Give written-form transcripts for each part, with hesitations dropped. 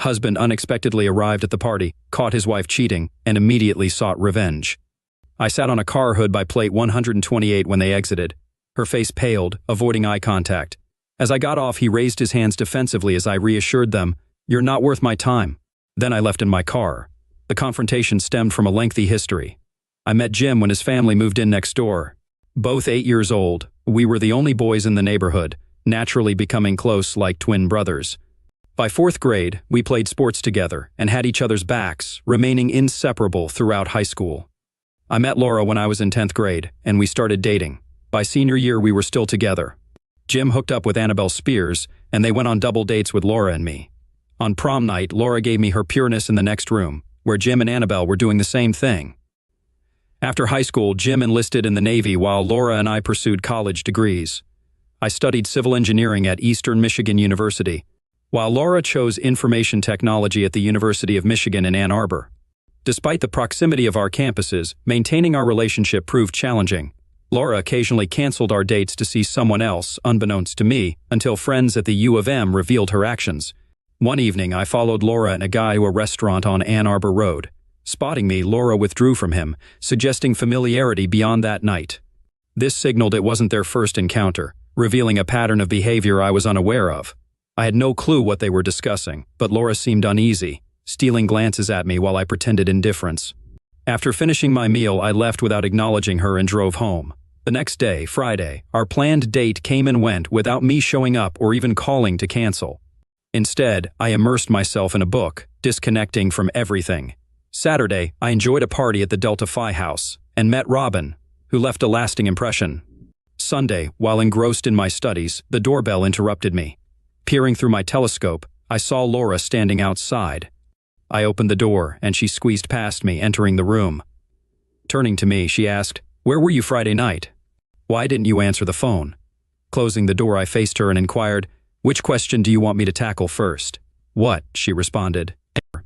Husband unexpectedly arrived at the party, caught his wife cheating, and immediately sought revenge. I sat on a car hood by plate 128 when they exited. Her face paled, avoiding eye contact. As I got off, he raised his hands defensively as I reassured them, "You're not worth my time." Then I left in my car. The confrontation stemmed from a lengthy history. I met Jim when his family moved in next door. Both 8 years old, we were the only boys in the neighborhood, naturally becoming close like twin brothers. By 4th grade, we played sports together and had each other's backs, remaining inseparable throughout high school. I met Laura when I was in 10th grade, and we started dating. By senior year, we were still together. Jim hooked up with Annabelle Spears, and they went on double dates with Laura and me. On prom night, Laura gave me her pureness in the next room, where Jim and Annabelle were doing the same thing. After high school, Jim enlisted in the Navy while Laura and I pursued college degrees. I studied civil engineering at Eastern Michigan University, while Laura chose information technology at the University of Michigan in Ann Arbor. Despite the proximity of our campuses, maintaining our relationship proved challenging. Laura occasionally canceled our dates to see someone else, unbeknownst to me, until friends at the U of M revealed her actions. One evening, I followed Laura and a guy to a restaurant on Ann Arbor Road. Spotting me, Laura withdrew from him, suggesting familiarity beyond that night. This signaled it wasn't their first encounter, revealing a pattern of behavior I was unaware of. I had no clue what they were discussing, but Laura seemed uneasy, stealing glances at me while I pretended indifference. After finishing my meal, I left without acknowledging her and drove home. The next day, Friday, our planned date came and went without me showing up or even calling to cancel. Instead, I immersed myself in a book, disconnecting from everything. Saturday, I enjoyed a party at the Delta Phi house and met Robin, who left a lasting impression. Sunday, while engrossed in my studies, the doorbell interrupted me. Peering through my telescope, I saw Laura standing outside. I opened the door, and she squeezed past me, entering the room. Turning to me, she asked, "Where were you Friday night? Why didn't you answer the phone?" Closing the door, I faced her and inquired, "Which question do you want me to tackle first?" "What?" she responded.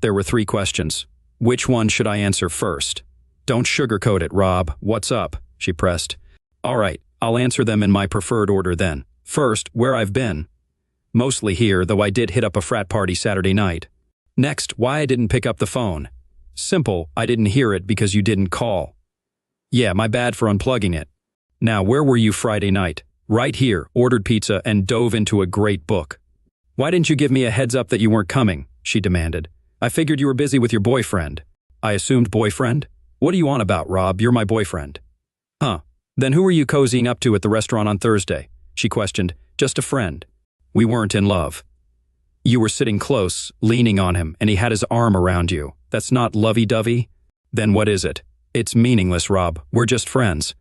There were 3 questions. Which one should I answer first? "Don't sugarcoat it, Rob. What's up?" she pressed. "All right, I'll answer them in my preferred order then. First, where I've been. Mostly here, though I did hit up a frat party Saturday night. Next, why I didn't pick up the phone. Simple, I didn't hear it because you didn't call. Yeah, my bad for unplugging it. Now, where were you Friday night? Right here, ordered pizza and dove into a great book. Why didn't you give me a heads up that you weren't coming? She demanded. I figured you were busy with your boyfriend. I assumed boyfriend? What are you on about, Rob? You're my boyfriend. Huh. Then who were you cozying up to at the restaurant on Thursday? She questioned. Just a friend. We weren't in love. You were sitting close, leaning on him, and he had his arm around you. That's not lovey-dovey? Then what is it? It's meaningless, Rob. We're just friends.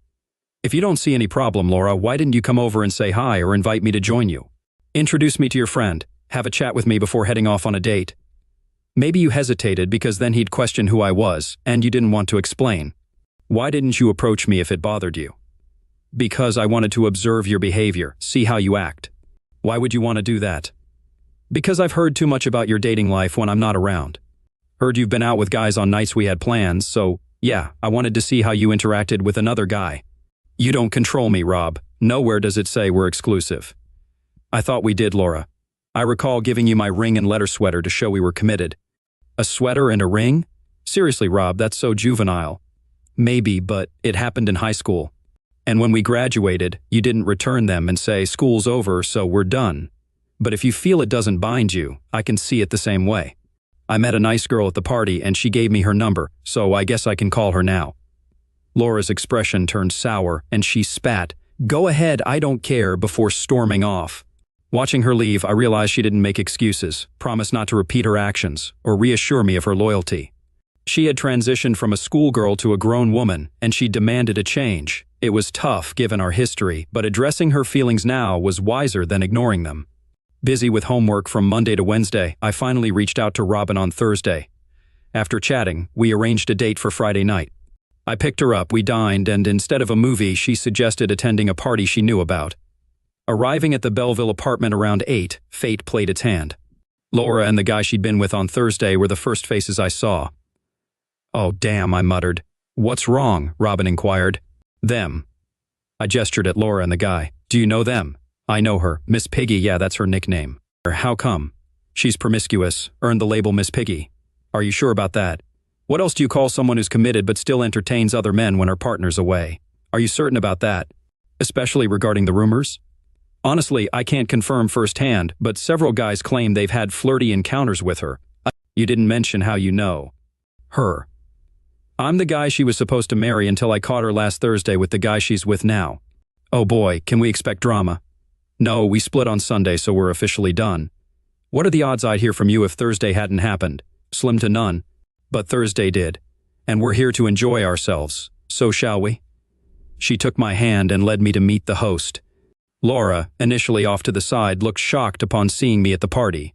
If you don't see any problem, Laura, why didn't you come over and say hi or invite me to join you? Introduce me to your friend. Have a chat with me before heading off on a date. Maybe you hesitated because then he'd question who I was, and you didn't want to explain. Why didn't you approach me if it bothered you? Because I wanted to observe your behavior, see how you act. Why would you want to do that? Because I've heard too much about your dating life when I'm not around. Heard you've been out with guys on nights we had plans, so yeah, I wanted to see how you interacted with another guy. You don't control me, Rob. Nowhere does it say we're exclusive. I thought we did, Laura. I recall giving you my ring and letter sweater to show we were committed. A sweater and a ring? Seriously, Rob, that's so juvenile. Maybe, but it happened in high school. And when we graduated, you didn't return them and say, school's over, so we're done. But if you feel it doesn't bind you, I can see it the same way. I met a nice girl at the party and she gave me her number, so I guess I can call her now. Laura's expression turned sour and she spat, "Go ahead, I don't care," before storming off. Watching her leave, I realized she didn't make excuses, promised not to repeat her actions, or reassure me of her loyalty. She had transitioned from a schoolgirl to a grown woman, and she demanded a change. It was tough, given our history, but addressing her feelings now was wiser than ignoring them. Busy with homework from Monday to Wednesday, I finally reached out to Robin on Thursday. After chatting, we arranged a date for Friday night. I picked her up, we dined, and instead of a movie, she suggested attending a party she knew about. Arriving at the Belleville apartment around 8, fate played its hand. Laura and the guy she'd been with on Thursday were the first faces I saw. "Oh, damn," I muttered. "What's wrong?" Robin inquired. "Them." I gestured at Laura and the guy. "Do you know them?" "I know her. Miss Piggy, yeah, that's her nickname." "How come?" She's promiscuous, earned the label Miss Piggy. Are you sure about that? What else do you call someone who's committed but still entertains other men when her partner's away? Are you certain about that? Especially regarding the rumors? Honestly, I can't confirm firsthand, but several guys claim they've had flirty encounters with her. You didn't mention how you know her. I'm the guy she was supposed to marry until I caught her last Thursday with the guy she's with now. Oh boy, can we expect drama? No, we split on Sunday, so we're officially done. What are the odds I'd hear from you if Thursday hadn't happened? Slim to none. But Thursday did. And we're here to enjoy ourselves. So shall we? She took my hand and led me to meet the host. Laura, initially off to the side, looked shocked upon seeing me at the party.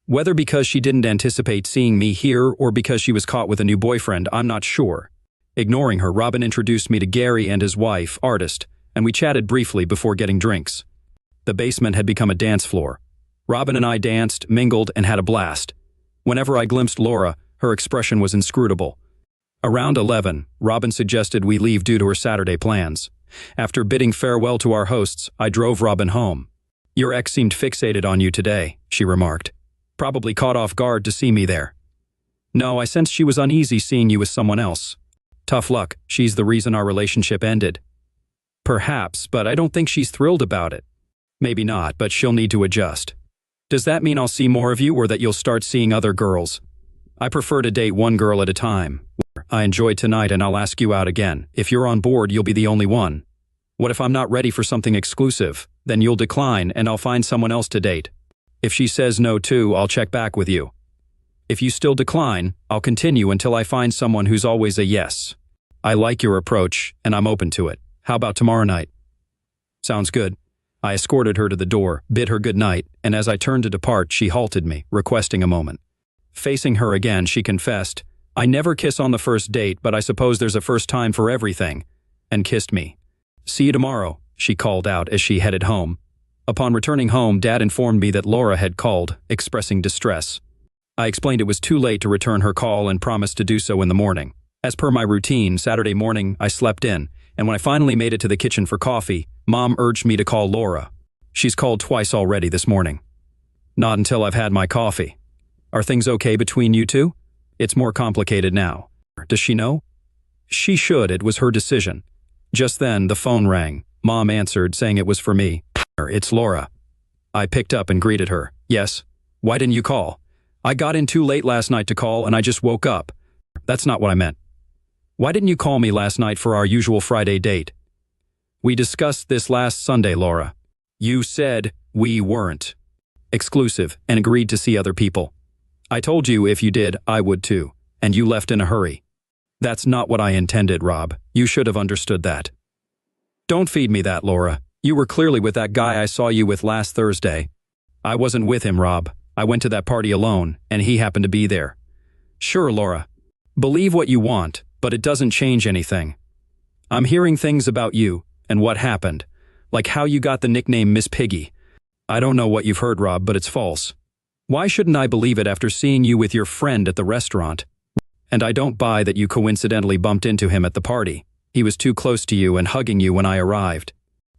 Whether because she didn't anticipate seeing me here or because she was caught with a new boyfriend, I'm not sure. Ignoring her, Robin introduced me to Gary and his wife, Artist, and we chatted briefly before getting drinks. The basement had become a dance floor. Robin and I danced, mingled, and had a blast. Whenever I glimpsed Laura, her expression was inscrutable. Around 11, Robin suggested we leave due to her Saturday plans. After bidding farewell to our hosts, I drove Robin home. Your ex seemed fixated on you today, she remarked. Probably caught off guard to see me there. No, I sensed she was uneasy seeing you with someone else. Tough luck, she's the reason our relationship ended. Perhaps, but I don't think she's thrilled about it. Maybe not, but she'll need to adjust. Does that mean I'll see more of you or that you'll start seeing other girls? I prefer to date one girl at a time. I enjoyed tonight and I'll ask you out again. If you're on board, you'll be the only one. What if I'm not ready for something exclusive? Then you'll decline and I'll find someone else to date. If she says no too, I'll check back with you. If you still decline, I'll continue until I find someone who's always a yes. I like your approach and I'm open to it. How about tomorrow night? Sounds good. I escorted her to the door, bid her good night, and as I turned to depart, she halted me, requesting a moment. Facing her again, she confessed, I never kiss on the first date, but I suppose there's a first time for everything, and kissed me. See you tomorrow, she called out as she headed home. Upon returning home, Dad informed me that Laura had called, expressing distress. I explained it was too late to return her call and promised to do so in the morning. As per my routine, Saturday morning, I slept in, and when I finally made it to the kitchen for coffee, Mom urged me to call Laura. She's called twice already this morning. Not until I've had my coffee. Are things okay between you two? It's more complicated now. Does she know? She should, it was her decision. Just then, the phone rang. Mom answered, saying it was for me. It's Laura. I picked up and greeted her. Yes. Why didn't you call? I got in too late last night to call and I just woke up. That's not what I meant. Why didn't you call me last night for our usual Friday date? We discussed this last Sunday, Laura. You said we weren't exclusive and agreed to see other people. I told you if you did, I would too, and you left in a hurry. That's not what I intended, Rob. You should have understood that. Don't feed me that, Laura. You were clearly with that guy I saw you with last Thursday. I wasn't with him, Rob. I went to that party alone, and he happened to be there. Sure, Laura. Believe what you want, but it doesn't change anything. I'm hearing things about you and what happened, like how you got the nickname Miss Piggy. I don't know what you've heard, Rob, but it's false. Why shouldn't I believe it after seeing you with your friend at the restaurant? And I don't buy that you coincidentally bumped into him at the party. He was too close to you and hugging you when I arrived.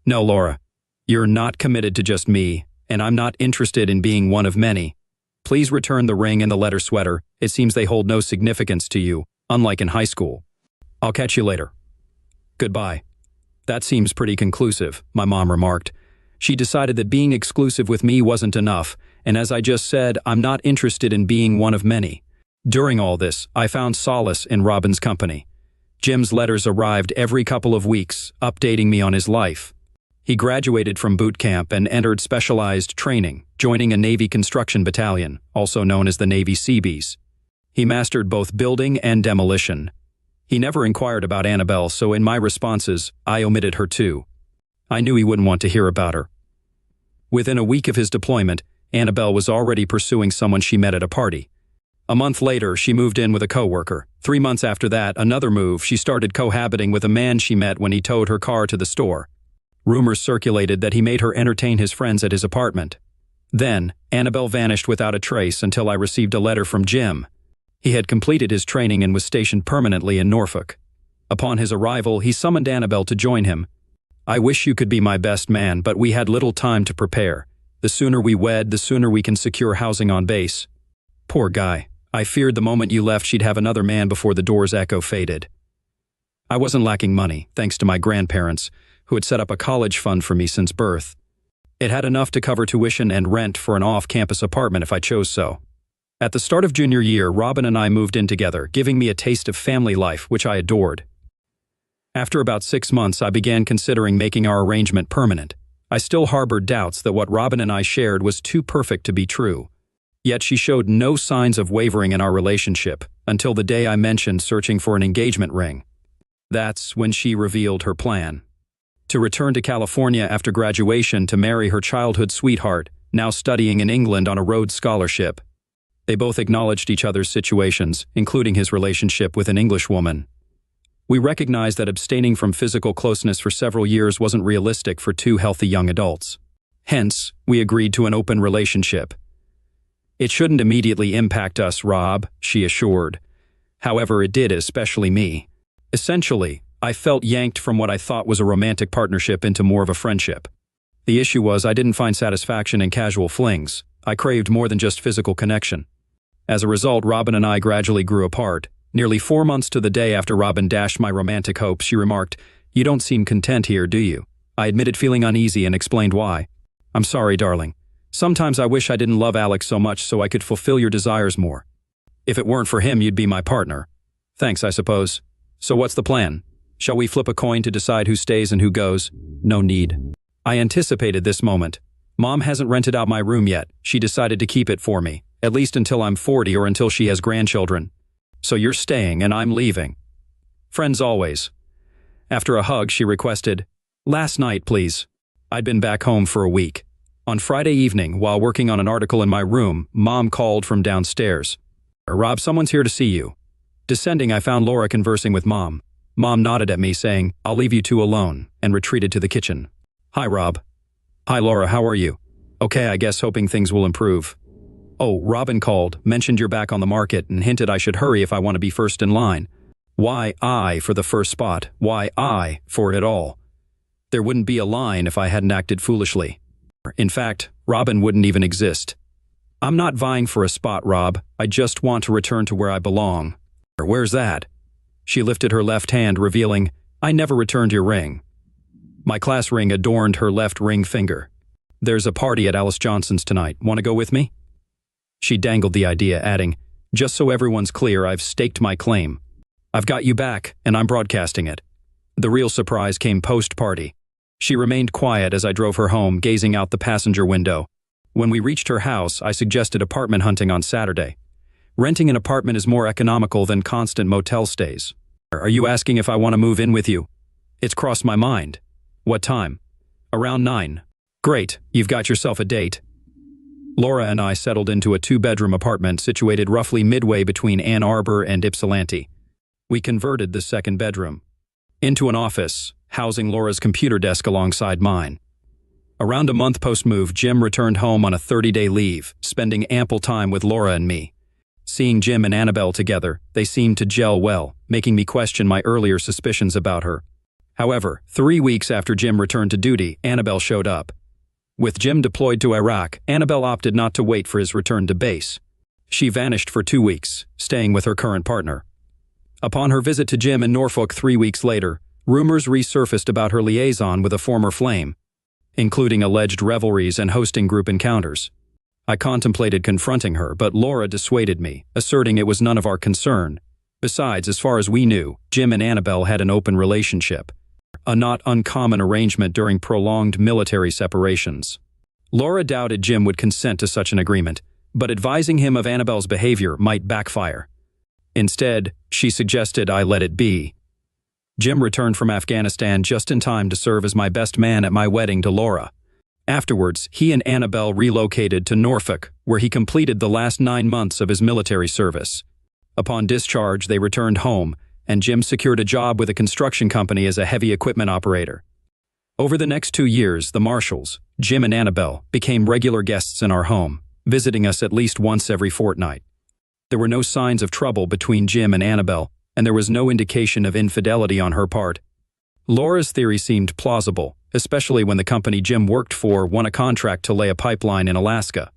No, Laura, you're not committed to just me, and I'm not interested in being one of many. Please return the ring and the letter sweater. It seems they hold no significance to you, unlike in high school. I'll catch you later. Goodbye. That seems pretty conclusive, my mom remarked. She decided that being exclusive with me wasn't enough, and as I just said, I'm not interested in being one of many. During all this, I found solace in Robin's company. Jim's letters arrived every couple of weeks, updating me on his life. He graduated from boot camp and entered specialized training, joining a Navy construction battalion, also known as the Navy Seabees. He mastered both building and demolition. He never inquired about Annabelle, so in my responses, I omitted her too. I knew he wouldn't want to hear about her. Within a week of his deployment, Annabelle was already pursuing someone she met at a party. A month later, she moved in with a coworker. 3 months after that, another move, she started cohabiting with a man she met when he towed her car to the store. Rumors circulated that he made her entertain his friends at his apartment. Then, Annabelle vanished without a trace until I received a letter from Jim. He had completed his training and was stationed permanently in Norfolk. Upon his arrival, he summoned Annabelle to join him. I wish you could be my best man, but we had little time to prepare. The sooner we wed, the sooner we can secure housing on base. Poor guy. I feared the moment you left she'd have another man before the door's echo faded. I wasn't lacking money, thanks to my grandparents, who had set up a college fund for me since birth. It had enough to cover tuition and rent for an off-campus apartment if I chose so. At the start of junior year, Robin and I moved in together, giving me a taste of family life, which I adored. After about 6 months, I began considering making our arrangement permanent. I still harbored doubts that what Robin and I shared was too perfect to be true. Yet she showed no signs of wavering in our relationship until the day I mentioned searching for an engagement ring. That's when she revealed her plan. To return to California after graduation to marry her childhood sweetheart, now studying in England on a Rhodes Scholarship. They both acknowledged each other's situations, including his relationship with an English woman. We recognized that abstaining from physical closeness for several years wasn't realistic for two healthy young adults. Hence, we agreed to an open relationship. It shouldn't immediately impact us, Rob, she assured. However, it did, especially me. Essentially, I felt yanked from what I thought was a romantic partnership into more of a friendship. The issue was I didn't find satisfaction in casual flings. I craved more than just physical connection. As a result, Robin and I gradually grew apart. Nearly 4 months to the day after Robin dashed my romantic hopes, she remarked, "You don't seem content here, do you?" I admitted feeling uneasy and explained why. "I'm sorry, darling. Sometimes I wish I didn't love Alex so much so I could fulfill your desires more. If it weren't for him, you'd be my partner. Thanks, I suppose. So what's the plan? Shall we flip a coin to decide who stays and who goes?" "No need." I anticipated this moment. Mom hasn't rented out my room yet. She decided to keep it for me, at least until I'm 40 or until she has grandchildren. So you're staying and I'm leaving. Friends always. After a hug, she requested, "Last night, please." I'd been back home for a week. On Friday evening, while working on an article in my room, Mom called from downstairs. "Rob, someone's here to see you." Descending, I found Laura conversing with Mom. Mom nodded at me, saying, "I'll leave you two alone," and retreated to the kitchen. "Hi, Rob." "Hi, Laura, how are you?" "Okay, I guess, hoping things will improve." "Oh, Robin called, mentioned you're back on the market, and hinted I should hurry if I want to be first in line." Why I for the first spot? Why I for it all? There wouldn't be a line if I hadn't acted foolishly. In fact, Robin wouldn't even exist. "I'm not vying for a spot, Rob. I just want to return to where I belong." "Where's that?" She lifted her left hand, revealing, "I never returned your ring." My class ring adorned her left ring finger. "There's a party at Alice Johnson's tonight. Want to go with me?" She dangled the idea, adding, "Just so everyone's clear, I've staked my claim. I've got you back, and I'm broadcasting it." The real surprise came post-party. She remained quiet as I drove her home, gazing out the passenger window. When we reached her house, I suggested apartment hunting on Saturday. Renting an apartment is more economical than constant motel stays. "Are you asking if I want to move in with you?" "It's crossed my mind." "What time?" "Around 9. "Great, you've got yourself a date." Laura and I settled into a 2-bedroom apartment situated roughly midway between Ann Arbor and Ypsilanti. We converted the second bedroom into an office, housing Laura's computer desk alongside mine. Around a month post-move, Jim returned home on a 30-day leave, spending ample time with Laura and me. Seeing Jim and Annabelle together, they seemed to gel well, making me question my earlier suspicions about her. However, 3 weeks after Jim returned to duty, Annabelle showed up. With Jim deployed to Iraq, Annabelle opted not to wait for his return to base. She vanished for 2 weeks, staying with her current partner. Upon her visit to Jim in Norfolk 3 weeks later, rumors resurfaced about her liaison with a former flame, including alleged revelries and hosting group encounters. I contemplated confronting her, but Laura dissuaded me, asserting it was none of our concern. Besides, as far as we knew, Jim and Annabelle had an open relationship, a not uncommon arrangement during prolonged military separations. Laura doubted Jim would consent to such an agreement, but advising him of Annabelle's behavior might backfire. Instead, she suggested I let it be. Jim returned from Afghanistan just in time to serve as my best man at my wedding to Laura. Afterwards, he and Annabelle relocated to Norfolk, where he completed the last 9 months of his military service. Upon discharge, they returned home, and Jim secured a job with a construction company as a heavy equipment operator. Over the next 2 years, the Marshalls, Jim and Annabelle, became regular guests in our home, visiting us at least once every fortnight. There were no signs of trouble between Jim and Annabelle, and there was no indication of infidelity on her part. Laura's theory seemed plausible, especially when the company Jim worked for won a contract to lay a pipeline in Alaska.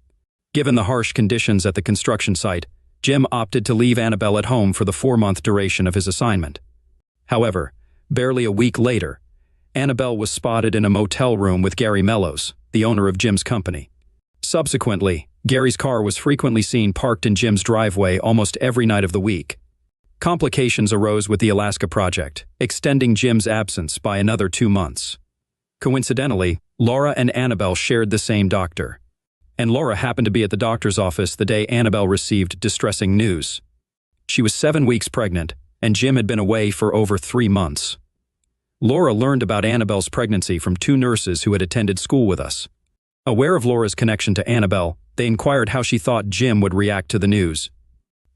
Given the harsh conditions at the construction site, Jim opted to leave Annabelle at home for the 4-month duration of his assignment. However, barely a week later, Annabelle was spotted in a motel room with Gary Mellows, the owner of Jim's company. Subsequently, Gary's car was frequently seen parked in Jim's driveway almost every night of the week. Complications arose with the Alaska project, extending Jim's absence by another 2 months. Coincidentally, Laura and Annabelle shared the same doctor, and Laura happened to be at the doctor's office the day Annabelle received distressing news. She was 7 weeks pregnant, and Jim had been away for over 3 months. Laura learned about Annabelle's pregnancy from 2 nurses who had attended school with us. Aware of Laura's connection to Annabelle, they inquired how she thought Jim would react to the news.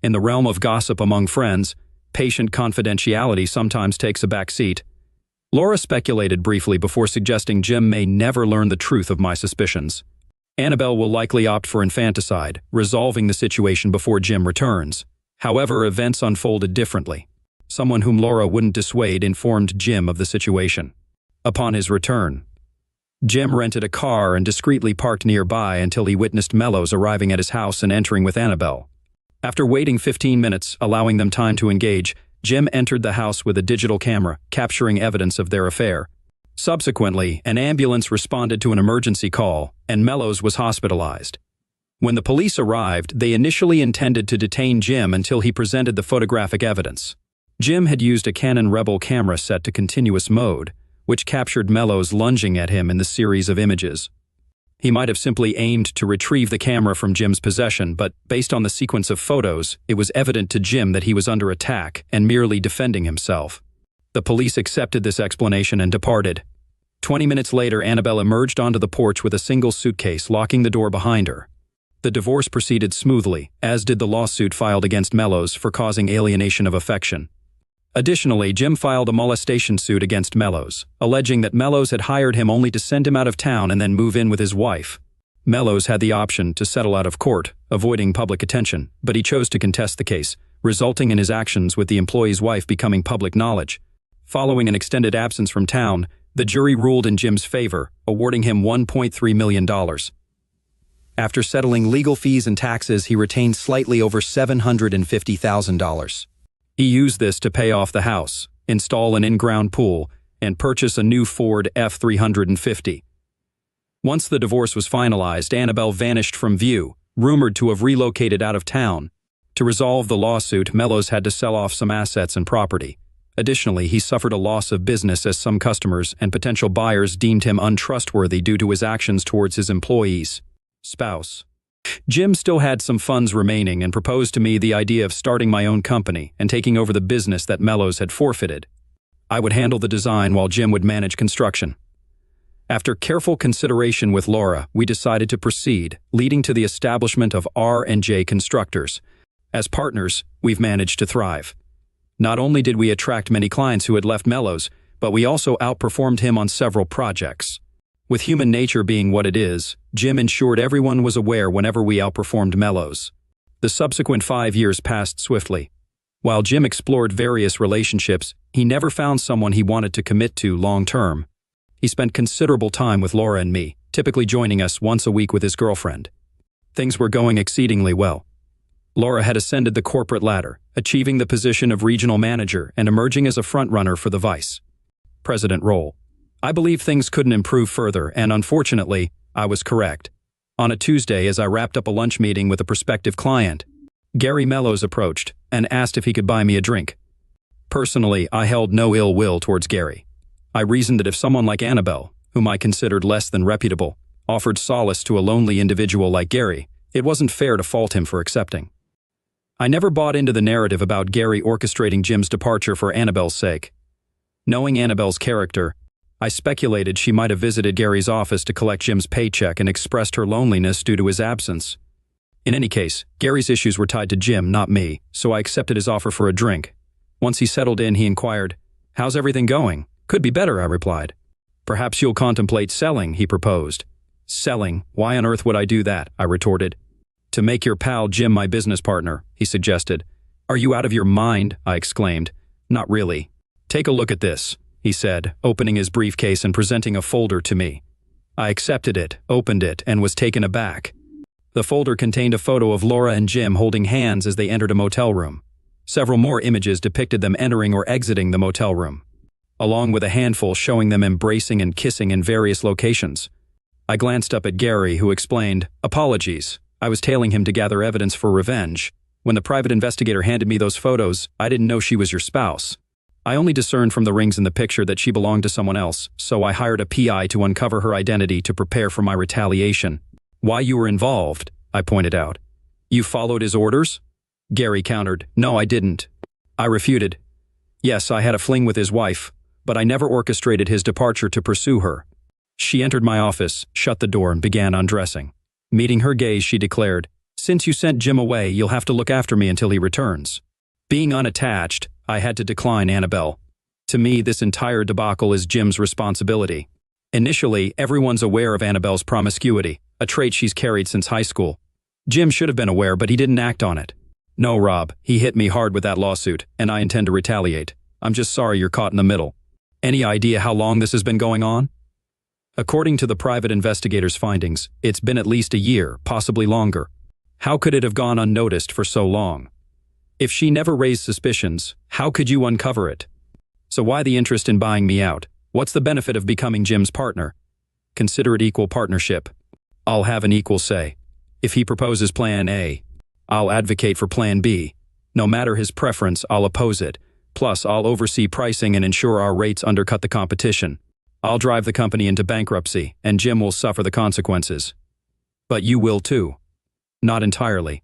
In the realm of gossip among friends, patient confidentiality sometimes takes a back seat. Laura speculated briefly before suggesting Jim may never learn the truth of my suspicions. Annabelle will likely opt for infanticide, resolving the situation before Jim returns. However, events unfolded differently. Someone whom Laura wouldn't dissuade informed Jim of the situation. Upon his return, Jim rented a car and discreetly parked nearby until he witnessed Mellows arriving at his house and entering with Annabelle. After waiting 15 minutes, allowing them time to engage, Jim entered the house with a digital camera, capturing evidence of their affair. Subsequently, an ambulance responded to an emergency call, and Mellows was hospitalized. When the police arrived, they initially intended to detain Jim until he presented the photographic evidence. Jim had used a Canon Rebel camera set to continuous mode, which captured Mellows lunging at him in the series of images. He might have simply aimed to retrieve the camera from Jim's possession, but based on the sequence of photos, it was evident to Jim that he was under attack and merely defending himself. The police accepted this explanation and departed. 20 minutes later, Annabelle emerged onto the porch with a single suitcase, locking the door behind her. The divorce proceeded smoothly, as did the lawsuit filed against Mellows for causing alienation of affection. Additionally, Jim filed a molestation suit against Mellows, alleging that Mellows had hired him only to send him out of town and then move in with his wife. Mellows had the option to settle out of court, avoiding public attention, but he chose to contest the case, resulting in his actions with the employee's wife becoming public knowledge. Following an extended absence from town, the jury ruled in Jim's favor, awarding him $1.3 million. After settling legal fees and taxes, he retained slightly over $750,000. He used this to pay off the house, install an in-ground pool, and purchase a new Ford F-350. Once the divorce was finalized, Annabelle vanished from view, rumored to have relocated out of town. To resolve the lawsuit, Mellows had to sell off some assets and property. Additionally, he suffered a loss of business as some customers and potential buyers deemed him untrustworthy due to his actions towards his employees' spouse. Jim still had some funds remaining and proposed to me the idea of starting my own company and taking over the business that Mellows had forfeited. I would handle the design while Jim would manage construction. After careful consideration with Laura, we decided to proceed, leading to the establishment of R&J Constructors. As partners, we've managed to thrive. Not only did we attract many clients who had left Mellows, but we also outperformed him on several projects. With human nature being what it is, Jim ensured everyone was aware whenever we outperformed Mellows. The subsequent 5 years passed swiftly. While Jim explored various relationships, he never found someone he wanted to commit to long-term. He spent considerable time with Laura and me, typically joining us once a week with his girlfriend. Things were going exceedingly well. Laura had ascended the corporate ladder, achieving the position of regional manager and emerging as a frontrunner for the vice president role. I believe things couldn't improve further, and unfortunately, I was correct. On a Tuesday, as I wrapped up a lunch meeting with a prospective client, Gary Mellows approached and asked if he could buy me a drink. Personally, I held no ill will towards Gary. I reasoned that if someone like Annabelle, whom I considered less than reputable, offered solace to a lonely individual like Gary, it wasn't fair to fault him for accepting. I never bought into the narrative about Gary orchestrating Jim's departure for Annabelle's sake. Knowing Annabelle's character, I speculated she might have visited Gary's office to collect Jim's paycheck and expressed her loneliness due to his absence. In any case, Gary's issues were tied to Jim, not me, so I accepted his offer for a drink. Once he settled in, he inquired, "How's everything going?" "Could be better," I replied. "Perhaps you'll contemplate selling," he proposed. "Selling? Why on earth would I do that?" I retorted. "To make your pal Jim my business partner," he suggested. "Are you out of your mind?" I exclaimed. "Not really. Take a look at this." he said, opening his briefcase and presenting a folder to me. I accepted it, opened it, and was taken aback. The folder contained a photo of Laura and Jim holding hands as they entered a motel room. Several more images depicted them entering or exiting the motel room, along with a handful showing them embracing and kissing in various locations. I glanced up at Gary, who explained, "Apologies. I was tailing him to gather evidence for revenge. When the private investigator handed me those photos, I didn't know she was your spouse. I only discerned from the rings in the picture that she belonged to someone else, so I hired a PI to uncover her identity to prepare for my retaliation." "Why you were involved," I pointed out. "You followed his orders?" Gary countered, "No, I didn't." I refuted. "Yes, I had a fling with his wife, but I never orchestrated his departure to pursue her." She entered my office, shut the door, and began undressing. Meeting her gaze, she declared, "Since you sent Jim away, you'll have to look after me until he returns." Being unattached, I had to decline Annabelle. To me, this entire debacle is Jim's responsibility. Initially, everyone's aware of Annabelle's promiscuity, a trait she's carried since high school. Jim should have been aware, but he didn't act on it. "No, Rob, he hit me hard with that lawsuit, and I intend to retaliate. I'm just sorry you're caught in the middle." Any idea how long this has been going on? According to the private investigator's findings, it's been at least a year, possibly longer. How could it have gone unnoticed for so long? If she never raised suspicions, how could you uncover it? So why the interest in buying me out? What's the benefit of becoming Jim's partner? Consider it equal partnership. I'll have an equal say. If he proposes Plan A, I'll advocate for Plan B. No matter his preference, I'll oppose it. Plus, I'll oversee pricing and ensure our rates undercut the competition. I'll drive the company into bankruptcy, and Jim will suffer the consequences. But you will too. Not entirely.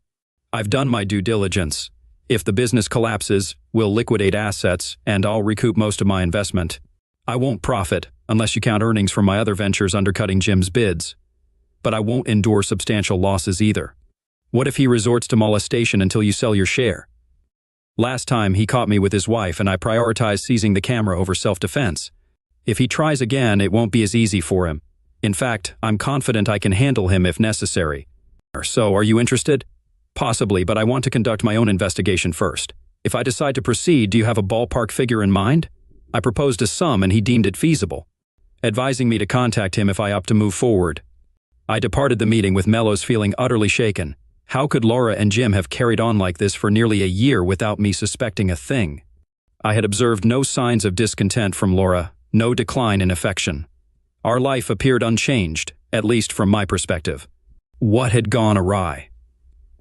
I've done my due diligence. If the business collapses, we'll liquidate assets, and I'll recoup most of my investment. I won't profit, unless you count earnings from my other ventures undercutting Jim's bids. But I won't endure substantial losses either. What if he resorts to molestation until you sell your share? Last time, he caught me with his wife, and I prioritized seizing the camera over self-defense. If he tries again, it won't be as easy for him. In fact, I'm confident I can handle him if necessary. So, are you interested? Possibly, but I want to conduct my own investigation first. If I decide to proceed, do you have a ballpark figure in mind? I proposed a sum and he deemed it feasible, advising me to contact him if I opt to move forward. I departed the meeting with Mellows feeling utterly shaken. How could Laura and Jim have carried on like this for nearly a year without me suspecting a thing? I had observed no signs of discontent from Laura, no decline in affection. Our life appeared unchanged, at least from my perspective. What had gone awry?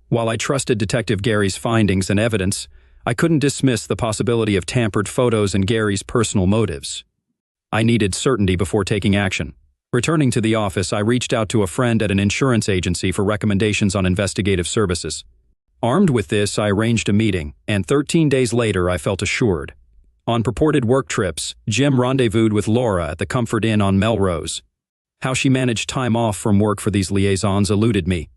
While I trusted Detective Gary's findings and evidence, I couldn't dismiss the possibility of tampered photos and Gary's personal motives. I needed certainty before taking action. Returning to the office, I reached out to a friend at an insurance agency for recommendations on investigative services. Armed with this, I arranged a meeting, and 13 days later I felt assured. On purported work trips, Jim rendezvoused with Laura at the Comfort Inn on Melrose. How she managed time off from work for these liaisons eluded me.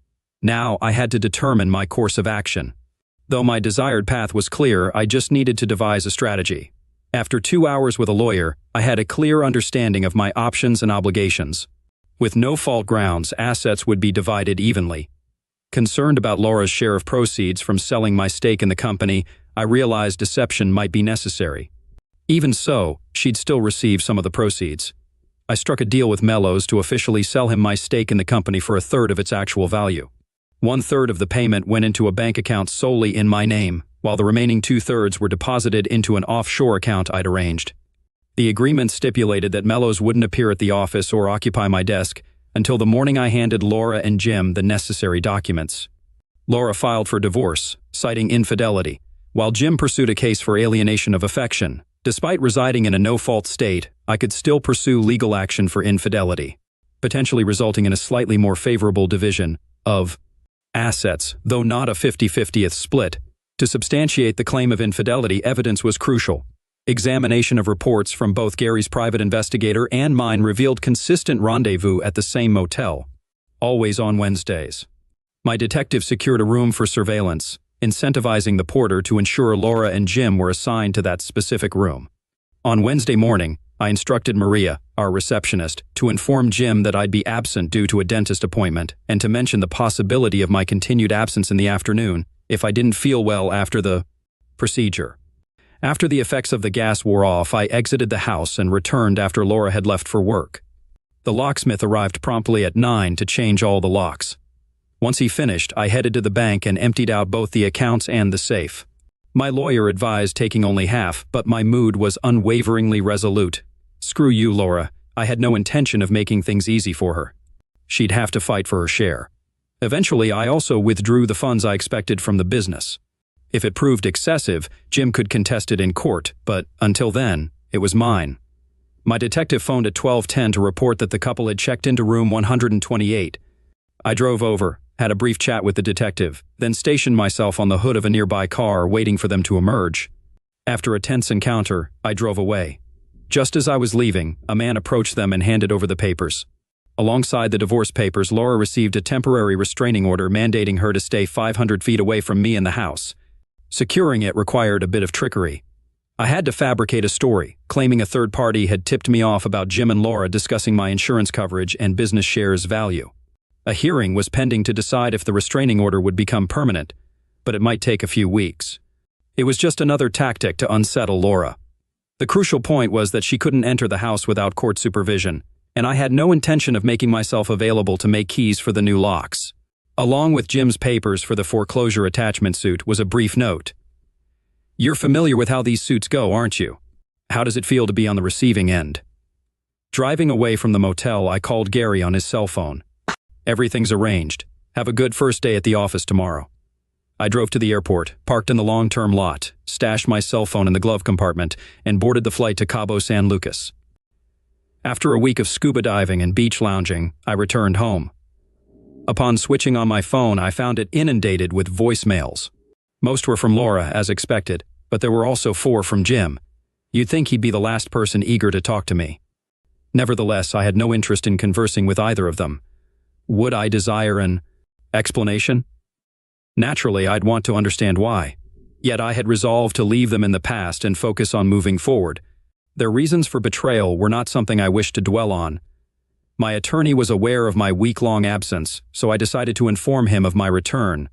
Now I had to determine my course of action. Though my desired path was clear, I just needed to devise a strategy. After 2 hours with a lawyer, I had a clear understanding of my options and obligations. With no fault grounds, assets would be divided evenly. Concerned about Laura's share of proceeds from selling my stake in the company, I realized deception might be necessary. Even so, she'd still receive some of the proceeds. I struck a deal with Mellows to officially sell him my stake in the company for 1/3 of its actual value. 1/3 of the payment went into a bank account solely in my name, while the remaining 2/3 were deposited into an offshore account I'd arranged. The agreement stipulated that Mellows wouldn't appear at the office or occupy my desk until the morning I handed Laura and Jim the necessary documents. Laura filed for divorce, citing infidelity, while Jim pursued a case for alienation of affection. Despite residing in a no-fault state, I could still pursue legal action for infidelity, potentially resulting in a slightly more favorable division of assets, though not a 50-50th split. To substantiate the claim of infidelity, evidence was crucial. Examination of reports from both Gary's private investigator and mine revealed consistent rendezvous at the same motel, always on Wednesdays. My detective secured a room for surveillance, incentivizing the porter to ensure Laura and Jim were assigned to that specific room. On Wednesday morning, I instructed Maria, our receptionist, to inform Jim that I'd be absent due to a dentist appointment and to mention the possibility of my continued absence in the afternoon if I didn't feel well after the procedure. After the effects of the gas wore off, I exited the house and returned after Laura had left for work. The locksmith arrived promptly at 9 to change all the locks. Once he finished, I headed to the bank and emptied out both the accounts and the safe. My lawyer advised taking only half, but my mood was unwaveringly resolute. Screw you, Laura. I had no intention of making things easy for her. She'd have to fight for her share. Eventually, I also withdrew the funds I expected from the business. If it proved excessive, Jim could contest it in court, but until then, it was mine. My detective phoned at 12:10 to report that the couple had checked into room 128. I drove over, had a brief chat with the detective, then stationed myself on the hood of a nearby car waiting for them to emerge. After a tense encounter, I drove away. Just as I was leaving, a man approached them and handed over the papers. Alongside the divorce papers, Laura received a temporary restraining order mandating her to stay 500 feet away from me in the house. Securing it required a bit of trickery. I had to fabricate a story, claiming a third party had tipped me off about Jim and Laura discussing my insurance coverage and business shares value. A hearing was pending to decide if the restraining order would become permanent, but it might take a few weeks. It was just another tactic to unsettle Laura. The crucial point was that she couldn't enter the house without court supervision, and I had no intention of making myself available to make keys for the new locks. Along with Jim's papers for the foreclosure attachment suit was a brief note. "You're familiar with how these suits go, aren't you? How does it feel to be on the receiving end?" Driving away from the motel, I called Gary on his cell phone. "Everything's arranged. Have a good first day at the office tomorrow." I drove to the airport, parked in the long-term lot, stashed my cell phone in the glove compartment, and boarded the flight to Cabo San Lucas. After a week of scuba diving and beach lounging, I returned home. Upon switching on my phone, I found it inundated with voicemails. Most were from Laura, as expected, but there were also 4 from Jim. You'd think he'd be the last person eager to talk to me. Nevertheless, I had no interest in conversing with either of them. Would I desire an explanation? Naturally, I'd want to understand why. Yet I had resolved to leave them in the past and focus on moving forward. Their reasons for betrayal were not something I wished to dwell on. My attorney was aware of my week-long absence, so I decided to inform him of my return.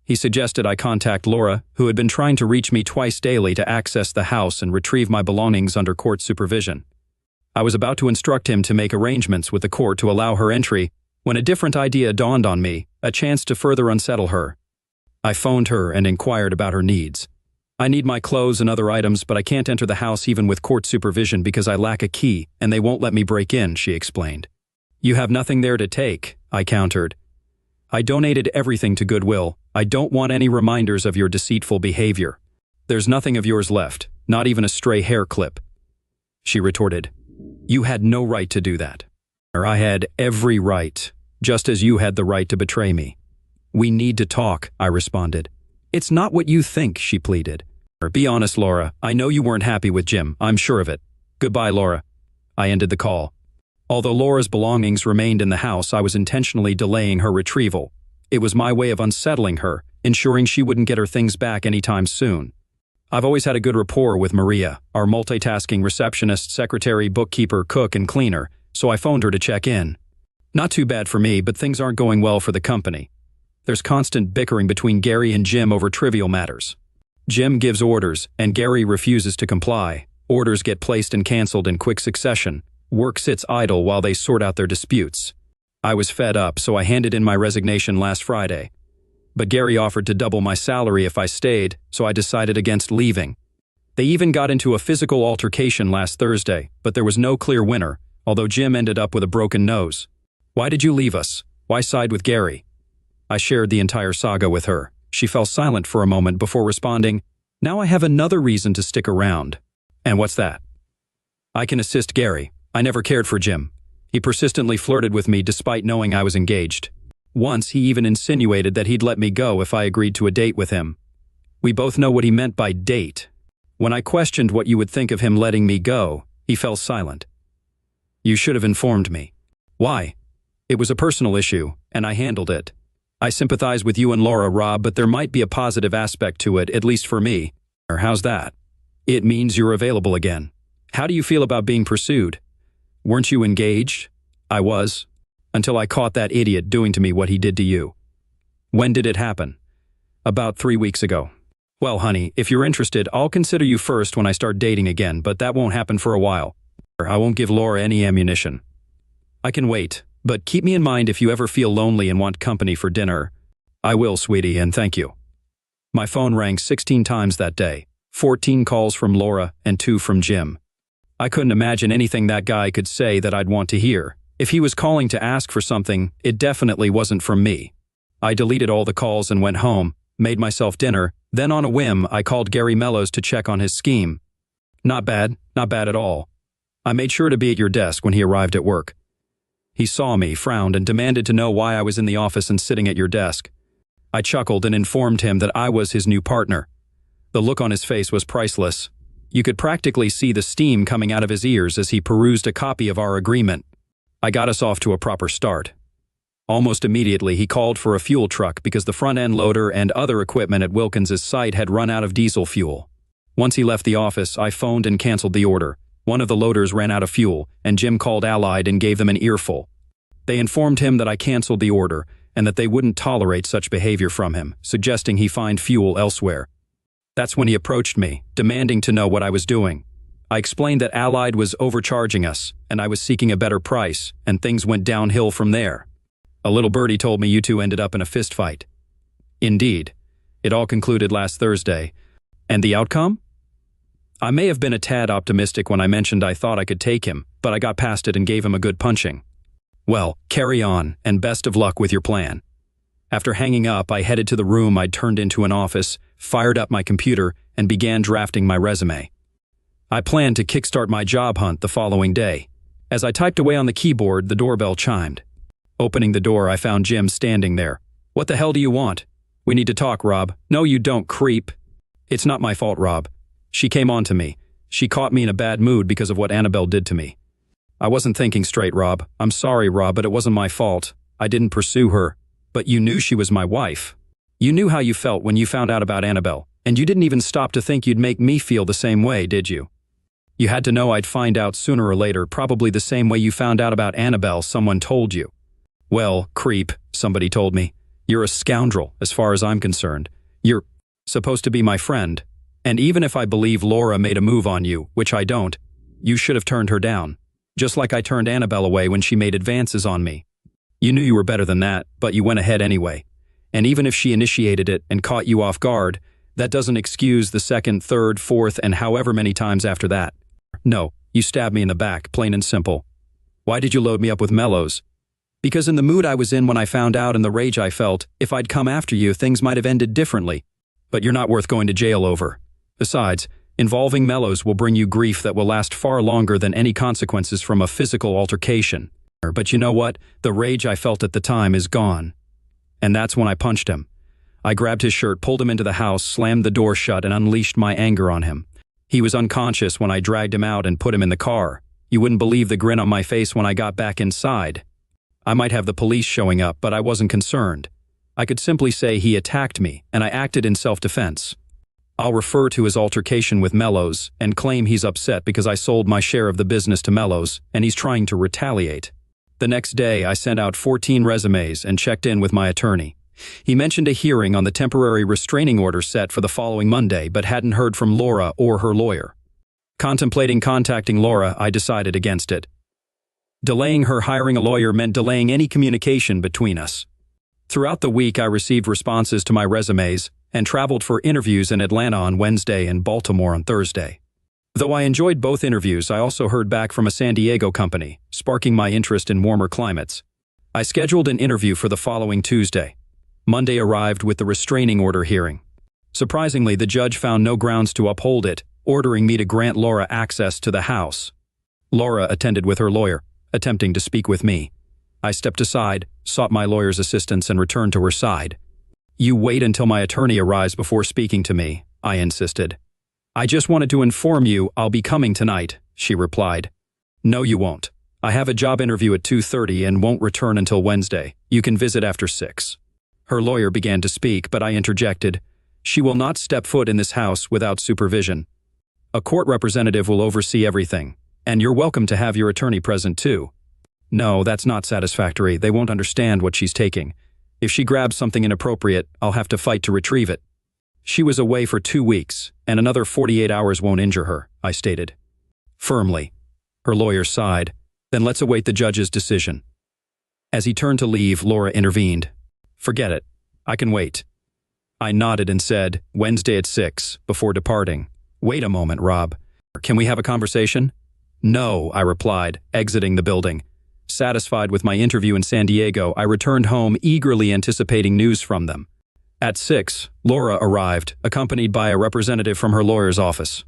He suggested I contact Laura, who had been trying to reach me twice daily to access the house and retrieve my belongings under court supervision. I was about to instruct him to make arrangements with the court to allow her entry when a different idea dawned on me, a chance to further unsettle her. I phoned her and inquired about her needs. "I need my clothes and other items, but I can't enter the house even with court supervision because I lack a key and they won't let me break in," she explained. "You have nothing there to take," I countered. "I donated everything to Goodwill. I don't want any reminders of your deceitful behavior. There's nothing of yours left, not even a stray hair clip." She retorted, "You had no right to do that." "I had every right, just as you had the right to betray me." "We need to talk," I responded. "It's not what you think," she pleaded. "Be honest, Laura. I know you weren't happy with Jim. I'm sure of it. Goodbye, Laura." I ended the call. Although Laura's belongings remained in the house, I was intentionally delaying her retrieval. It was my way of unsettling her, ensuring she wouldn't get her things back anytime soon. I've always had a good rapport with Maria, our multitasking receptionist, secretary, bookkeeper, cook, and cleaner, so I phoned her to check in. Not too bad for me, but things aren't going well for the company. There's constant bickering between Gary and Jim over trivial matters. Jim gives orders, and Gary refuses to comply. Orders get placed and canceled in quick succession. Work sits idle while they sort out their disputes. I was fed up, so I handed in my resignation last Friday. But Gary offered to double my salary if I stayed, so I decided against leaving. They even got into a physical altercation last Thursday, but there was no clear winner, although Jim ended up with a broken nose. "Why did you leave us? Why side with Gary?" I shared the entire saga with her. She fell silent for a moment before responding, "Now I have another reason to stick around." "And what's that?" "I can assist Gary. I never cared for Jim. He persistently flirted with me despite knowing I was engaged. Once he even insinuated that he'd let me go if I agreed to a date with him. We both know what he meant by date. When I questioned what you would think of him letting me go, he fell silent. You should have informed me." "Why?" "It was a personal issue, and I handled it. I sympathize with you and Laura, Rob, but there might be a positive aspect to it, at least for me." "Or how's that?" "It means you're available again. How do you feel about being pursued?" "Weren't you engaged?" "I was. Until I caught that idiot doing to me what he did to you." "When did it happen?" "About 3 weeks ago." Well, honey, if you're interested, I'll consider you first when I start dating again, but that won't happen for a while. I won't give Laura any ammunition. I can wait, but keep me in mind if you ever feel lonely and want company for dinner. I will, sweetie, and thank you. My phone rang 16 times that day, 14 calls from Laura and 2 from Jim. I couldn't imagine anything that guy could say that I'd want to hear. If he was calling to ask for something, it definitely wasn't from me. I deleted all the calls and went home, made myself dinner, then on a whim, I called Gary Mellows to check on his scheme. Not bad at all. I made sure to be at your desk when he arrived at work. He saw me, frowned, and demanded to know why I was in the office and sitting at your desk. I chuckled and informed him that I was his new partner. The look on his face was priceless. You could practically see the steam coming out of his ears as he perused a copy of our agreement. I got us off to a proper start. Almost immediately, he called for a fuel truck because the front-end loader and other equipment at Wilkins's site had run out of diesel fuel. Once he left the office, I phoned and canceled the order. One of the loaders ran out of fuel, and Jim called Allied and gave them an earful. They informed him that I canceled the order and that they wouldn't tolerate such behavior from him, suggesting he find fuel elsewhere. That's when he approached me, demanding to know what I was doing. I explained that Allied was overcharging us, and I was seeking a better price, and things went downhill from there. A little birdie told me you two ended up in a fistfight. Indeed. It all concluded last Thursday. And the outcome? I may have been a tad optimistic when I mentioned I thought I could take him, but I got past it and gave him a good punching. Well, carry on, and best of luck with your plan. After hanging up, I headed to the room I'd turned into an office, fired up my computer, and began drafting my resume. I planned to kickstart my job hunt the following day. As I typed away on the keyboard, the doorbell chimed. Opening the door, I found Jim standing there. What the hell do you want? We need to talk, Rob. No, you don't, creep. It's not my fault, Rob. She came on to me. She caught me in a bad mood because of what Annabelle did to me. I wasn't thinking straight, Rob. I'm sorry, Rob, but it wasn't my fault. I didn't pursue her. But you knew she was my wife. You knew how you felt when you found out about Annabelle, and you didn't even stop to think you'd make me feel the same way, did you? You had to know I'd find out sooner or later, probably the same way you found out about Annabelle, someone told you. Well, creep, somebody told me. You're a scoundrel, as far as I'm concerned. You're supposed to be my friend. And even if I believe Laura made a move on you, which I don't, you should have turned her down. Just like I turned Annabelle away when she made advances on me. You knew you were better than that, but you went ahead anyway. And even if she initiated it and caught you off guard, that doesn't excuse the second, third, fourth, and however many times after that. No, you stabbed me in the back, plain and simple. Why did you load me up with Mellows? Because in the mood I was in when I found out and the rage I felt, if I'd come after you, things might have ended differently. But you're not worth going to jail over. Besides, involving Mellows will bring you grief that will last far longer than any consequences from a physical altercation. But you know what? The rage I felt at the time is gone. And that's when I punched him. I grabbed his shirt, pulled him into the house, slammed the door shut, and unleashed my anger on him. He was unconscious when I dragged him out and put him in the car. You wouldn't believe the grin on my face when I got back inside. I might have the police showing up, but I wasn't concerned. I could simply say he attacked me, and I acted in self-defense. I'll refer to his altercation with Mellows and claim he's upset because I sold my share of the business to Mellows, and he's trying to retaliate. The next day, I sent out 14 resumes and checked in with my attorney. He mentioned a hearing on the temporary restraining order set for the following Monday, but hadn't heard from Laura or her lawyer. Contemplating contacting Laura, I decided against it. Delaying her hiring a lawyer meant delaying any communication between us. Throughout the week, I received responses to my resumes and traveled for interviews in Atlanta on Wednesday and Baltimore on Thursday. Though I enjoyed both interviews, I also heard back from a San Diego company, sparking my interest in warmer climates. I scheduled an interview for the following Tuesday. Monday arrived with the restraining order hearing. Surprisingly, the judge found no grounds to uphold it, ordering me to grant Laura access to the house. Laura attended with her lawyer, attempting to speak with me. I stepped aside, sought my lawyer's assistance, and returned to her side. You wait until my attorney arrives before speaking to me, I insisted. I just wanted to inform you I'll be coming tonight, she replied. No, you won't. I have a job interview at 2:30 and won't return until Wednesday. You can visit after 6. Her lawyer began to speak, but I interjected. She will not step foot in this house without supervision. A court representative will oversee everything, and you're welcome to have your attorney present too. No, that's not satisfactory. They won't understand what she's taking. If she grabs something inappropriate, I'll have to fight to retrieve it. She was away for 2 weeks, and another 48 hours won't injure her, I stated. Firmly. Her lawyer sighed. Then let's await the judge's decision. As he turned to leave, Laura intervened. Forget it. I can wait. I nodded and said, Wednesday at 6, before departing. Wait a moment, Rob. Can we have a conversation? No, I replied, exiting the building. Satisfied with my interview in San Diego, I returned home eagerly anticipating news from them. At 6, Laura arrived, accompanied by a representative from her lawyer's office.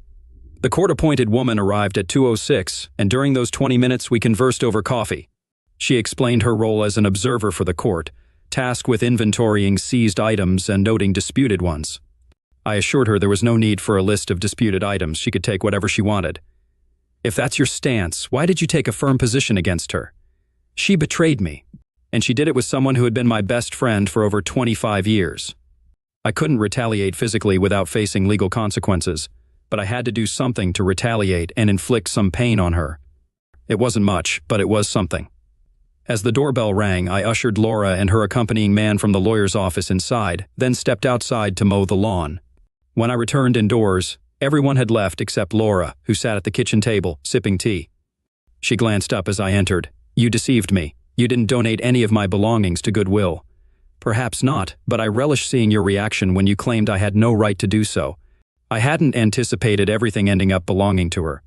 The court-appointed woman arrived at 2:06, and during those 20 minutes we conversed over coffee. She explained her role as an observer for the court, tasked with inventorying seized items and noting disputed ones. I assured her there was no need for a list of disputed items. She could take whatever she wanted. If that's your stance, why did you take a firm position against her? She betrayed me, and she did it with someone who had been my best friend for over 25 years. I couldn't retaliate physically without facing legal consequences, but I had to do something to retaliate and inflict some pain on her. It wasn't much, but it was something. As the doorbell rang, I ushered Laura and her accompanying man from the lawyer's office inside, then stepped outside to mow the lawn. When I returned indoors, everyone had left except Laura, who sat at the kitchen table, sipping tea. She glanced up as I entered. You deceived me. You didn't donate any of my belongings to Goodwill. Perhaps not, but I relish seeing your reaction when you claimed I had no right to do so. I hadn't anticipated everything ending up belonging to her.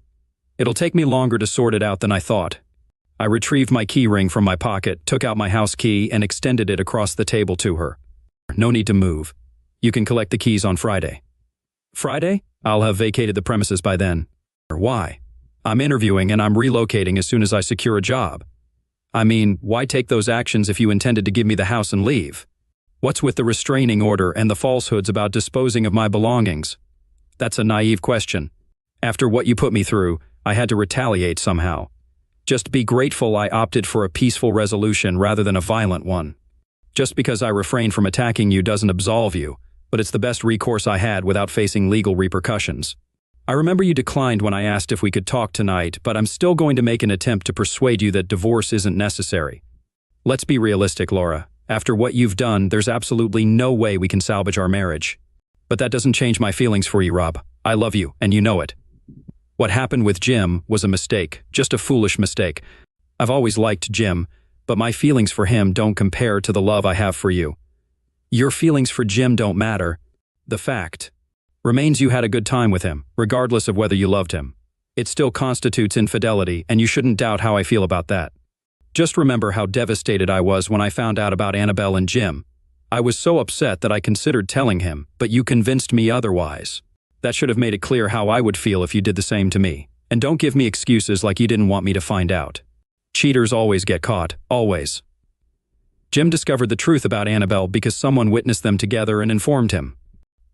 It'll take me longer to sort it out than I thought. I retrieved my key ring from my pocket, took out my house key, and extended it across the table to her. No need to move. You can collect the keys on Friday. Friday? I'll have vacated the premises by then. Why? I'm interviewing and I'm relocating as soon as I secure a job. I mean, why take those actions if you intended to give me the house and leave? What's with the restraining order and the falsehoods about disposing of my belongings? That's a naive question. After what you put me through, I had to retaliate somehow. Just be grateful I opted for a peaceful resolution rather than a violent one. Just because I refrained from attacking you doesn't absolve you, but it's the best recourse I had without facing legal repercussions. I remember you declined when I asked if we could talk tonight, but I'm still going to make an attempt to persuade you that divorce isn't necessary. Let's be realistic, Laura. After what you've done, there's absolutely no way we can salvage our marriage. But that doesn't change my feelings for you, Rob. I love you, and you know it. What happened with Jim was a mistake, just a foolish mistake. I've always liked Jim, but my feelings for him don't compare to the love I have for you. Your feelings for Jim don't matter. The fact remains you had a good time with him, regardless of whether you loved him. It still constitutes infidelity, and you shouldn't doubt how I feel about that. Just remember how devastated I was when I found out about Annabelle and Jim. I was so upset that I considered telling him, but you convinced me otherwise. That should have made it clear how I would feel if you did the same to me. And don't give me excuses like you didn't want me to find out. Cheaters always get caught, always. Jim discovered the truth about Annabelle because someone witnessed them together and informed him.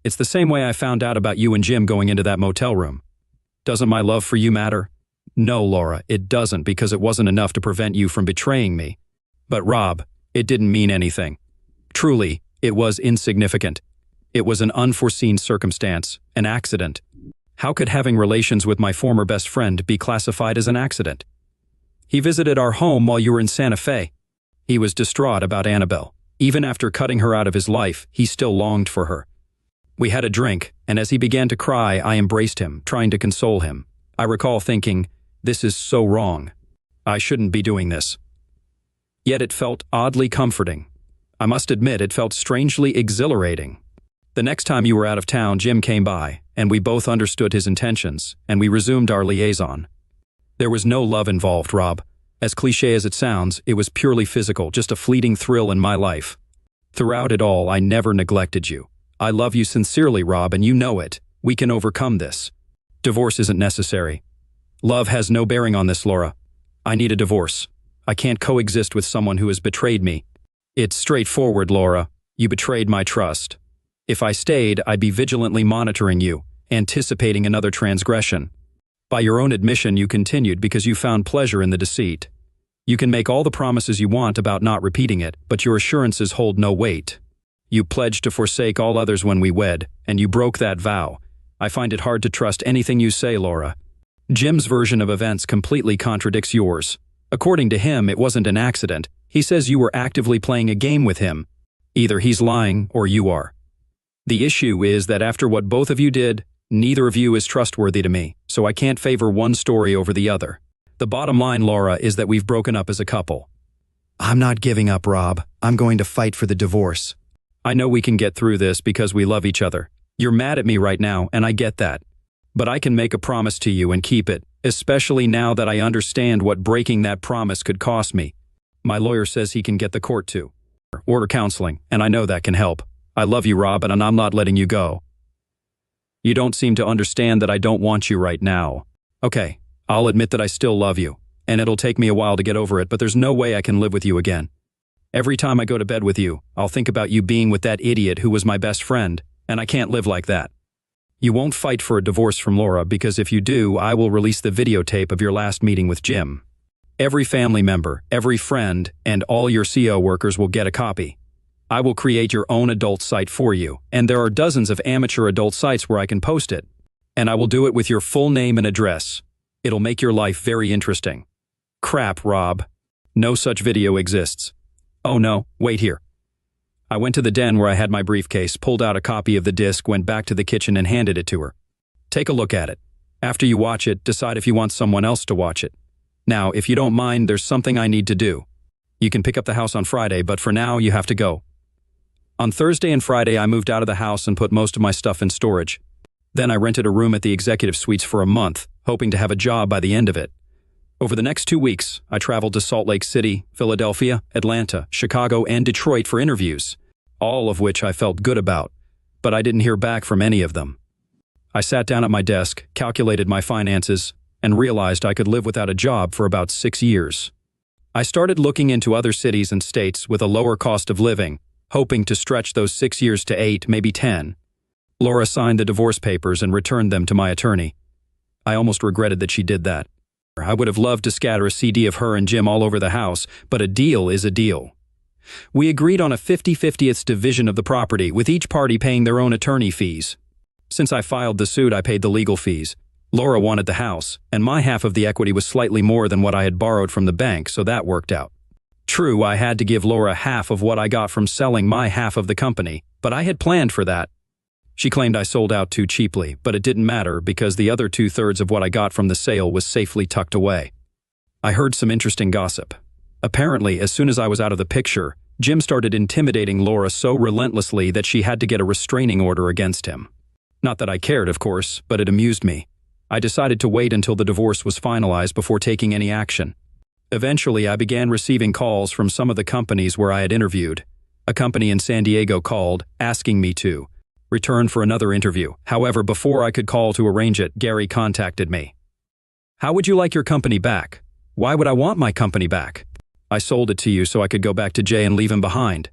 It's the same way I found out about you and Jim going into that motel room. Doesn't my love for you matter? No, Laura, it doesn't, because it wasn't enough to prevent you from betraying me. But Rob, it didn't mean anything. Truly, it was insignificant. It was an unforeseen circumstance, an accident. How could having relations with my former best friend be classified as an accident? He visited our home while you were in Santa Fe. He was distraught about Annabelle. Even after cutting her out of his life, he still longed for her. We had a drink, and as he began to cry, I embraced him, trying to console him. I recall thinking, this is so wrong. I shouldn't be doing this. Yet it felt oddly comforting. I must admit, it felt strangely exhilarating. The next time you were out of town, Jim came by, and we both understood his intentions, and we resumed our liaison. There was no love involved, Rob. As cliché as it sounds, it was purely physical, just a fleeting thrill in my life. Throughout it all, I never neglected you. I love you sincerely, Rob, and you know it. We can overcome this. Divorce isn't necessary. Love has no bearing on this, Laura. I need a divorce. I can't coexist with someone who has betrayed me. It's straightforward, Laura. You betrayed my trust. If I stayed, I'd be vigilantly monitoring you, anticipating another transgression. By your own admission, you continued because you found pleasure in the deceit. You can make all the promises you want about not repeating it, but your assurances hold no weight. You pledged to forsake all others when we wed, and you broke that vow. I find it hard to trust anything you say, Laura. Jim's version of events completely contradicts yours. According to him, it wasn't an accident. He says you were actively playing a game with him. Either he's lying or you are. The issue is that after what both of you did, neither of you is trustworthy to me, so I can't favor one story over the other. The bottom line, Laura, is that we've broken up as a couple. I'm not giving up, Rob. I'm going to fight for the divorce. I know we can get through this because we love each other. You're mad at me right now, and I get that. But I can make a promise to you and keep it, especially now that I understand what breaking that promise could cost me. My lawyer says he can get the court to order counseling, and I know that can help. I love you, Rob, and I'm not letting you go. You don't seem to understand that I don't want you right now. Okay, I'll admit that I still love you, and it'll take me a while to get over it, but there's no way I can live with you again. Every time I go to bed with you, I'll think about you being with that idiot who was my best friend, and I can't live like that. You won't fight for a divorce from Laura because if you do, I will release the videotape of your last meeting with Jim. Every family member, every friend, and all your CO workers will get a copy. I will create your own adult site for you, and there are dozens of amateur adult sites where I can post it. And I will do it with your full name and address. It'll make your life very interesting. Crap, Rob. No such video exists. Oh no, wait here. I went to the den where I had my briefcase, pulled out a copy of the disc, went back to the kitchen and handed it to her. Take a look at it. After you watch it, decide if you want someone else to watch it. Now, if you don't mind, there's something I need to do. You can pick up the house on Friday, but for now, you have to go. On Thursday and Friday, I moved out of the house and put most of my stuff in storage. Then I rented a room at the executive suites for a month, hoping to have a job by the end of it. Over the next 2 weeks, I traveled to Salt Lake City, Philadelphia, Atlanta, Chicago, and Detroit for interviews, all of which I felt good about, but I didn't hear back from any of them. I sat down at my desk, calculated my finances, and realized I could live without a job for about 6 years. I started looking into other cities and states with a lower cost of living, hoping to stretch those 6 years to 8, maybe 10. Laura signed the divorce papers and returned them to my attorney. I almost regretted that she did that. I would have loved to scatter a CD of her and Jim all over the house, but a deal is a deal. We agreed on a 50-50th division of the property, with each party paying their own attorney fees. Since I filed the suit, I paid the legal fees. Laura wanted the house, and my half of the equity was slightly more than what I had borrowed from the bank, so that worked out. True, I had to give Laura half of what I got from selling my half of the company, but I had planned for that. She claimed I sold out too cheaply, but it didn't matter because the other 2/3 of what I got from the sale was safely tucked away. I heard some interesting gossip. Apparently, as soon as I was out of the picture, Jim started intimidating Laura so relentlessly that she had to get a restraining order against him. Not that I cared, of course, but it amused me. I decided to wait until the divorce was finalized before taking any action. Eventually, I began receiving calls from some of the companies where I had interviewed. A company in San Diego called, asking me to return for another interview. However, before I could call to arrange it, Gary contacted me. How would you like your company back? Why would I want my company back? I sold it to you so I could go back to Jay and leave him behind.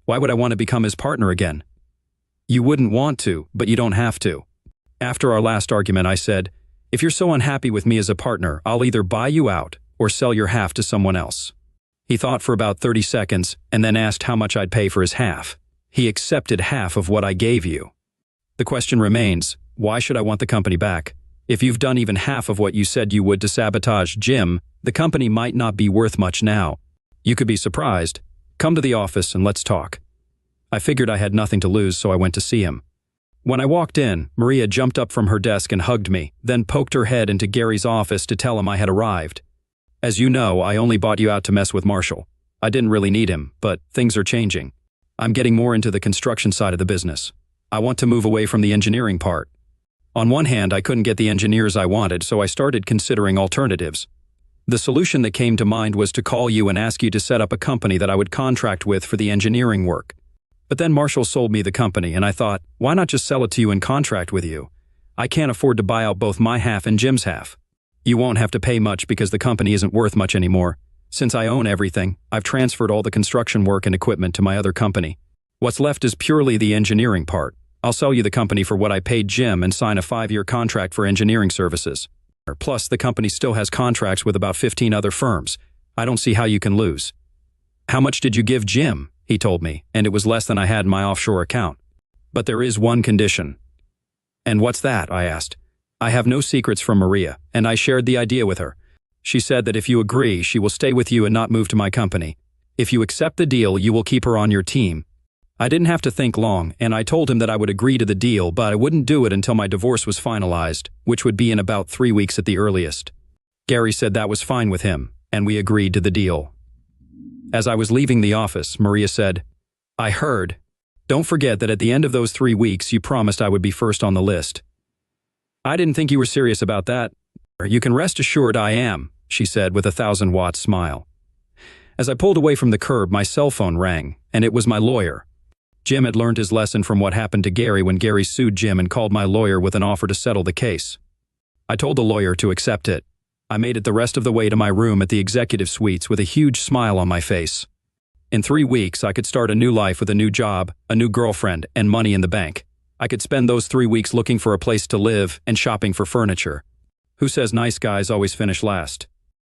Why would I want to become his partner again? You wouldn't want to, but you don't have to. After our last argument, I said, if you're so unhappy with me as a partner, I'll either buy you out or sell your half to someone else. He thought for about 30 seconds and then asked how much I'd pay for his half. He accepted half of what I gave you. The question remains, why should I want the company back? If you've done even half of what you said you would to sabotage Jim, the company might not be worth much now. You could be surprised. Come to the office and let's talk. I figured I had nothing to lose, so I went to see him. When I walked in, Maria jumped up from her desk and hugged me, then poked her head into Gary's office to tell him I had arrived. As you know, I only bought you out to mess with Marshall. I didn't really need him, but things are changing. I'm getting more into the construction side of the business. I want to move away from the engineering part. On one hand, I couldn't get the engineers I wanted, so I started considering alternatives. The solution that came to mind was to call you and ask you to set up a company that I would contract with for the engineering work. But then Marshall sold me the company, and I thought, why not just sell it to you and contract with you? I can't afford to buy out both my half and Jim's half. You won't have to pay much because the company isn't worth much anymore. Since I own everything, I've transferred all the construction work and equipment to my other company. What's left is purely the engineering part. I'll sell you the company for what I paid Jim and sign a 5-year contract for engineering services. Plus, the company still has contracts with about 15 other firms. I don't see how you can lose. How much did you give Jim? He told me, and it was less than I had in my offshore account. But there is one condition. And what's that? I asked. I have no secrets from Maria, and I shared the idea with her. She said that if you agree, she will stay with you and not move to my company. If you accept the deal, you will keep her on your team. I didn't have to think long, and I told him that I would agree to the deal, but I wouldn't do it until my divorce was finalized, which would be in about 3 weeks at the earliest. Gary said that was fine with him, and we agreed to the deal. As I was leaving the office, Maria said, "I heard. Don't forget that at the end of those 3 weeks you promised I would be first on the list." "I didn't think you were serious about that." "You can rest assured I am," she said with a 1,000-watt smile. As I pulled away from the curb, my cell phone rang, and it was my lawyer. Jim had learned his lesson from what happened to Gary when Gary sued Jim and called my lawyer with an offer to settle the case. I told the lawyer to accept it. I made it the rest of the way to my room at the executive suites with a huge smile on my face. In 3 weeks, I could start a new life with a new job, a new girlfriend, and money in the bank. I could spend those 3 weeks looking for a place to live and shopping for furniture. Who says nice guys always finish last?